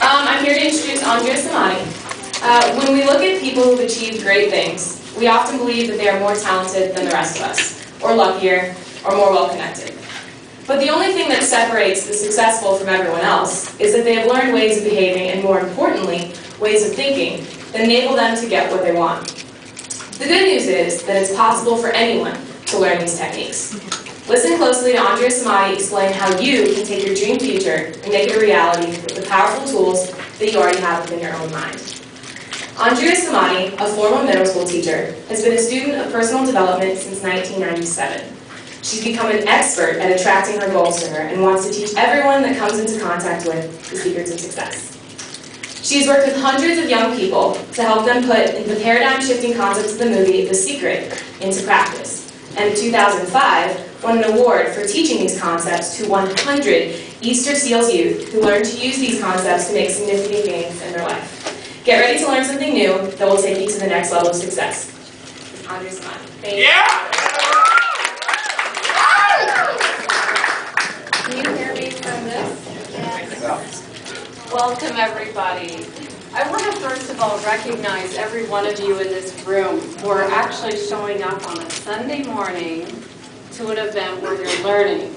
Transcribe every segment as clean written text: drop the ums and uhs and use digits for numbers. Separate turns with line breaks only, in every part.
I'm here to introduce Andrea Samadi. When we look at people who've achieved great things, we often believe that they are more talented than the rest of us, or luckier, or more well-connected. But the only thing that separates the successful from everyone else is that they have learned ways of behaving, and more importantly, ways of thinking that enable them to get what they want. The good news is that it's possible for anyone to learn these techniques. Listen closely to Andrea Samadi explain how you can take your dream future and make it a reality with the powerful tools that you already have within your own mind. Andrea Samadi, a former middle school teacher, has been a student of personal development since 1997. She's become an expert at attracting her goals to her and wants to teach everyone that comes into contact with the secrets of success. She's worked with hundreds of young people to help them put the paradigm-shifting concepts of the movie The Secret into practice. And in 2005, won an award for teaching these concepts to 100 Easter Seals youth who learned to use these concepts to make significant gains in their life. Get ready to learn something new that will take you to the next level of success. Andrea Samadi. Thank you.
Yeah!
Can you hear me from this? Yes. Welcome, everybody. I want to first of all recognize every one of you in this room who are actually showing up on a Sunday morning to an event where you're learning.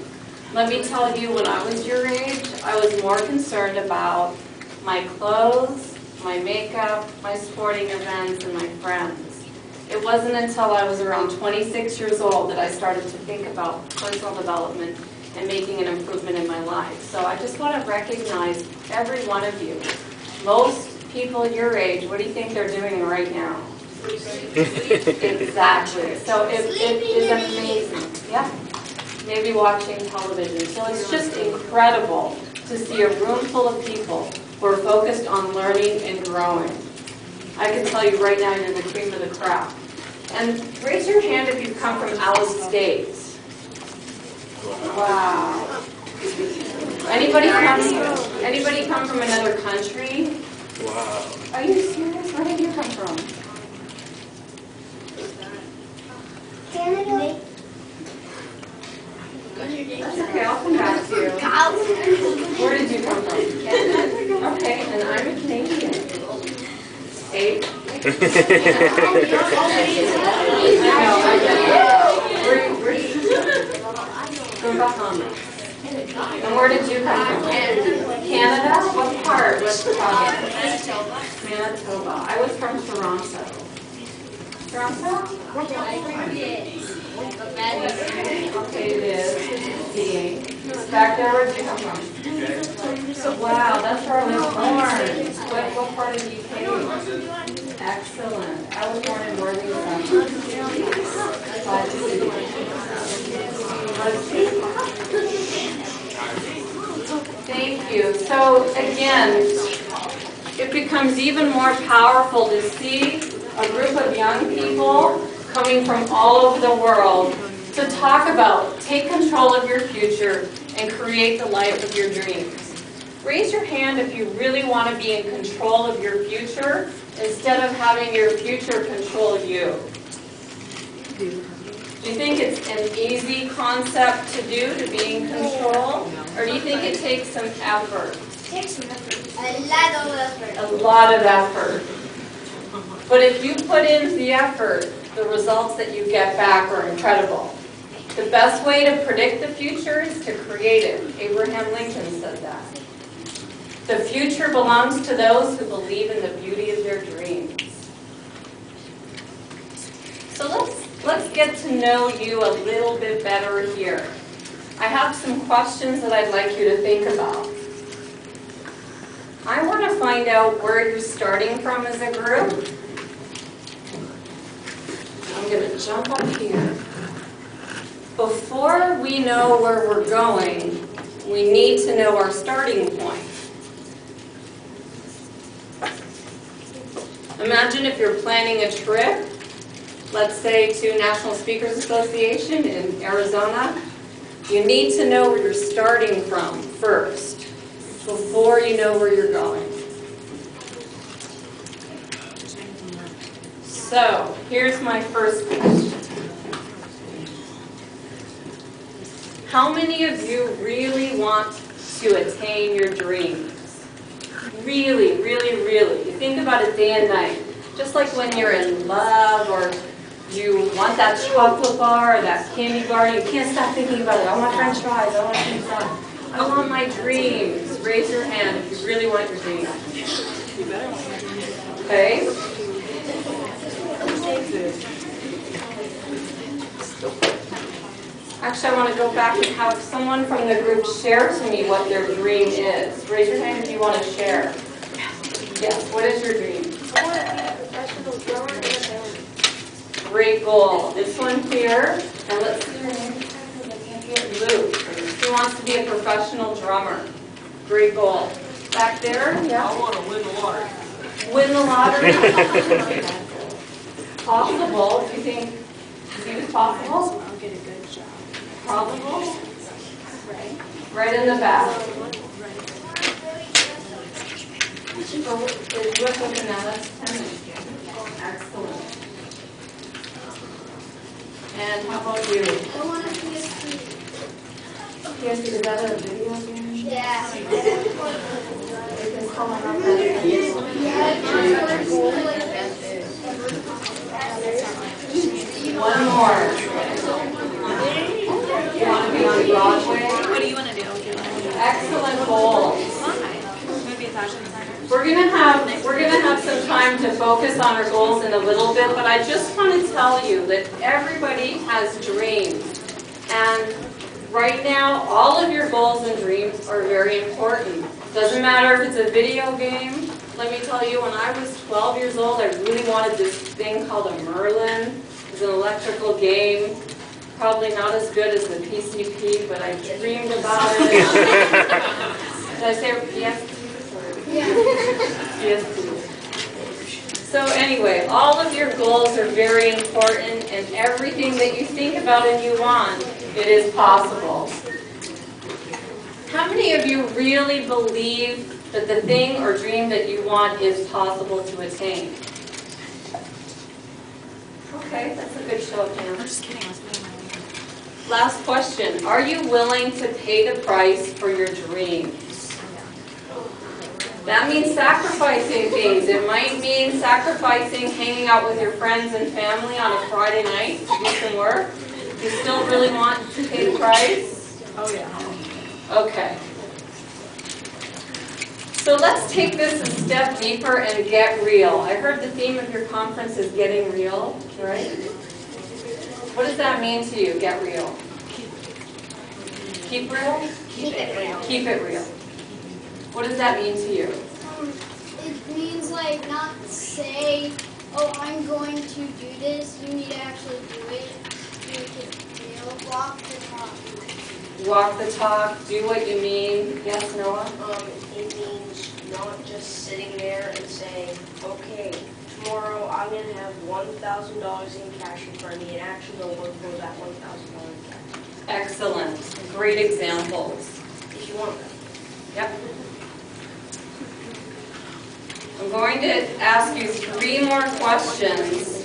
Let me tell you, when I was your age, I was more concerned about my clothes, my makeup, my sporting events, and my friends. It wasn't until I was around 26 years old that I started to think about personal development and making an improvement in my life. So I just want to recognize every one of you. Most people your age, what do you think they're doing right now? Exactly. So it is amazing. Yeah. Maybe watching television. So it's just incredible to see a room full of people who are focused on learning and growing. I can tell you right now, you're the cream of the crop. And raise your hand if you've come from out of state. Wow. Anybody come from another country?
Wow.
Are you serious? Where did you come from?
Canada.
That's okay, I'll come back to you. Where did you come from? Canada? Okay, and I'm a Canadian. Eight. From Bahamas. And where did you come from? Canada? What part? What province? Manitoba. I was from Toronto. Toronto? Okay, it is. Back there, where did you come from? Wow, that's where I was born. What part of the UK? Excellent. I was born in Worthington. Glad to see you. Thank you. So again, it becomes even more powerful to see a group of young people coming from all over the world to talk about take control of your future and create the life of your dreams. Raise your hand if you really want to be in control of your future instead of having your future control you. Do you think it's an easy concept to do, to be in control? Or do you think it takes some effort?
It takes some effort. A lot of effort.
A lot of effort. But if you put in the effort, the results that you get back are incredible. The best way to predict the future is to create it. Abraham Lincoln said that. The future belongs to those who believe in the beauty of their dreams. So let's get to know you a little bit better here. I have some questions that I'd like you to think about. I want to find out where you're starting from as a group. I'm going to jump up here. Before we know where we're going, we need to know our starting point. Imagine if you're planning a trip, let's say to National Speakers Association in Arizona. You need to know where you're starting from first, before you know where you're going. So, here's my first question. How many of you really want to attain your dreams? really, really, really, you think about it day and night. Just like when you're in love or you want that chocolate bar or that candy bar, you can't stop thinking about it. I want French fries, I want French fries. I want my dreams. Raise your hand if you really want your dreams. Okay? Actually, I want to go back and have someone from the group share to me what their dream is. Raise your hand if you want to share. Yes, what is your dream?
I want to be a professional drummer and a band.
Great goal. This one here, and let's see your name. Luke. He wants to be a professional drummer. Great goal. Back there? Yeah.
I want to win the lottery.
Win the lottery? Possible. Do you think it's possible?
I'll get a good job.
Probable? Right in the back. So, is what's open now? That's 10. Excellent. And how about you?
I want to be a student.
Yes, is that a video game?
Yeah.
It's calling up One more. You want to be on Broadway?
What do you want to do?
Excellent goals.
Maybe a fashion designer.
We're gonna have some time to focus on our goals in a little bit, but I just want to tell you that everybody has dreams. And right now, all of your goals and dreams are very important. Doesn't matter if it's a video game. Let me tell you, when I was 12 years old, I really wanted this thing called a Merlin. It's an electrical game. Probably not as good as the PCP, but I dreamed about it. Did I say yes? Yes, please. So anyway, all of your goals are very important, and everything that you think about and you want, it is possible. How many of you really believe that the thing or dream that you want is possible to attain? Okay, that's a good show of hands.
I'm just kidding. I was playing my own.
Last question. Are you willing to pay the price for your dreams? That means sacrificing things. It might mean sacrificing hanging out with your friends and family on a Friday night to do some work. You still really want to pay the price?
Oh, yeah.
Okay. So let's take this a step deeper and get real. I heard the theme of your conference is getting real, right? What does that mean to you, get real? Keep real?
Keep it real.
Keep it real. What does that mean to you?
It means like not say, oh, I'm going to do this. You need to actually do it. Make it real. Walk the talk.
Walk the talk, do what you mean. Yes, Noah?
It means not just sitting there and saying, okay, tomorrow I'm going to have $1,000 in cash in front of me and actually go work for that $1,000 in cash.
Excellent. Great examples.
If you want them.
Yep. I'm going to ask you 3 more questions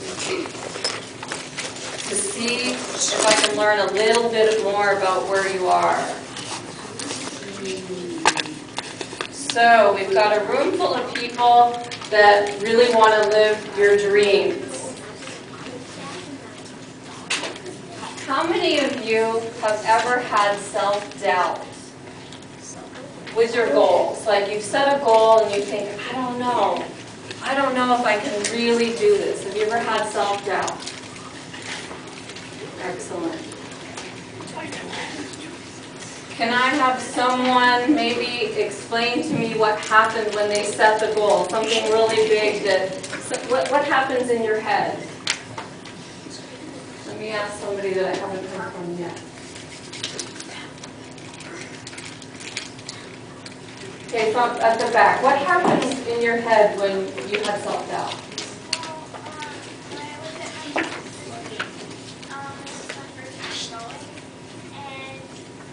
to see if I can learn a little bit more about where you are. So we've got a room full of people that really want to live your dreams. How many of you have ever had self-doubt with your goals? Like you've set a goal and you think, I don't know if I can really do this. Have you ever had self-doubt? Excellent. Can I have someone maybe explain to me what happened when they set the goal? Something really big what happens in your head? Let me ask somebody that I haven't heard from yet. Okay, so at the back, what happens in your head when you have self-doubt?
When I looked at my this is my first time going, and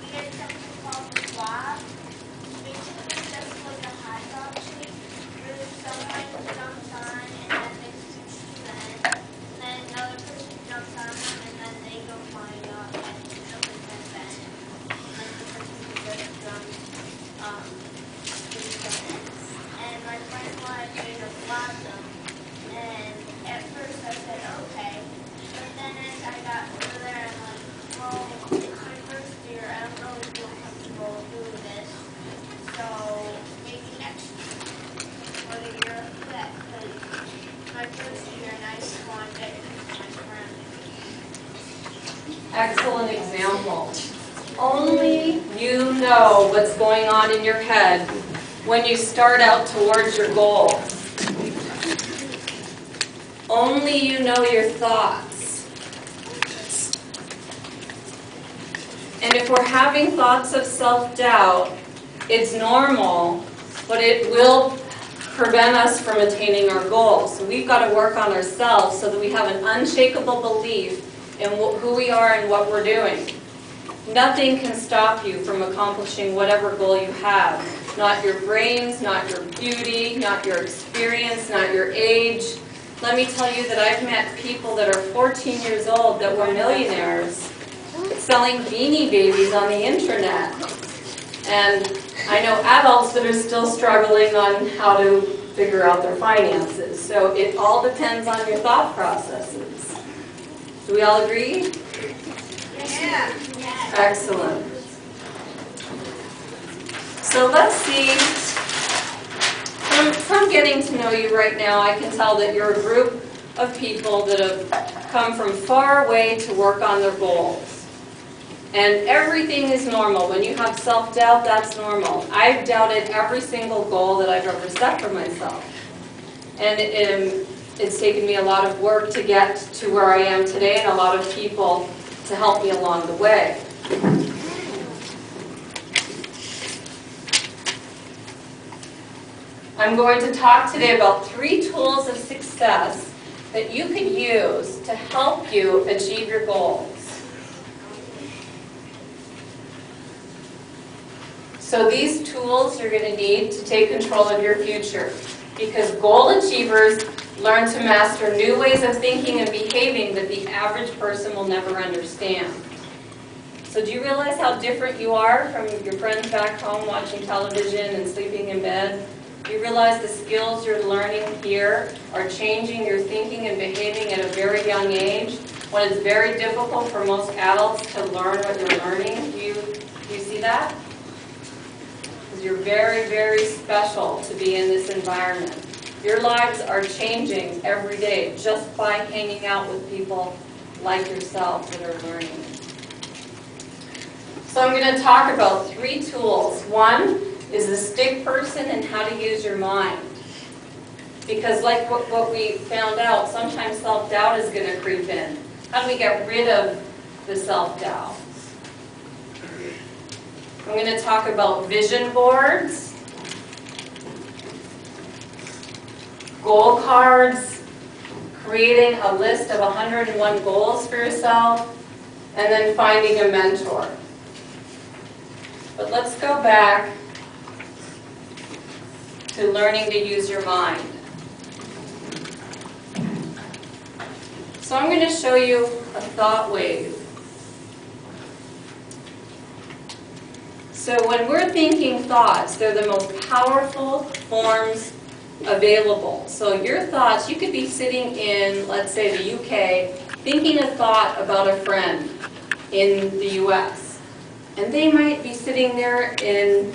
we get something called the flop. Basically, it's just like a hot dog shape where someone jumps on and then they switch to them, and then another person jumps on them and then they go flying up and something like that. And then the person who just jumps, and
excellent example. Only you know what's going on in your head when you start out towards your goals. Only you know your thoughts. And if we're having thoughts of self-doubt, it's normal, but it will prevent us from attaining our goals. So we've got to work on ourselves so that we have an unshakable belief in who we are and what we're doing. Nothing can stop you from accomplishing whatever goal you have. Not your brains, not your beauty, not your experience, not your age. Let me tell you that I've met people that are 14 years old that were millionaires selling Beanie Babies on the internet. And I know adults that are still struggling on how to figure out their finances. So it all depends on your thought processes. Do we all agree?
Yeah.
Excellent. So let's see. From getting to know you right now, I can tell that you're a group of people that have come from far away to work on their goals. And everything is normal. When you have self-doubt, that's normal. I've doubted every single goal that I've ever set for myself. And it's taken me a lot of work to get to where I am today, and a lot of people to help me along the way. I'm going to talk today about 3 tools of success that you could use to help you achieve your goals. So these tools you're going to need to take control of your future, because goal achievers learn to master new ways of thinking and behaving that the average person will never understand. So do you realize how different you are from your friends back home watching television and sleeping in bed? Do you realize the skills you're learning here are changing your thinking and behaving at a very young age, when it's very difficult for most adults to learn what you're learning? Do you see that? Because you're very, very special to be in this environment. Your lives are changing every day just by hanging out with people like yourself that are learning. So I'm going to talk about 3 tools. One is the stick person and how to use your mind. Because like what we found out, sometimes self-doubt is going to creep in. How do we get rid of the self-doubt? I'm going to talk about vision boards, goal cards, creating a list of 101 goals for yourself, and then finding a mentor. But let's go back to learning to use your mind. So I'm going to show you a thought wave. So when we're thinking thoughts, they're the most powerful forms available. So your thoughts, you could be sitting in, let's say, the UK, thinking a thought about a friend in the US. And they might be sitting there in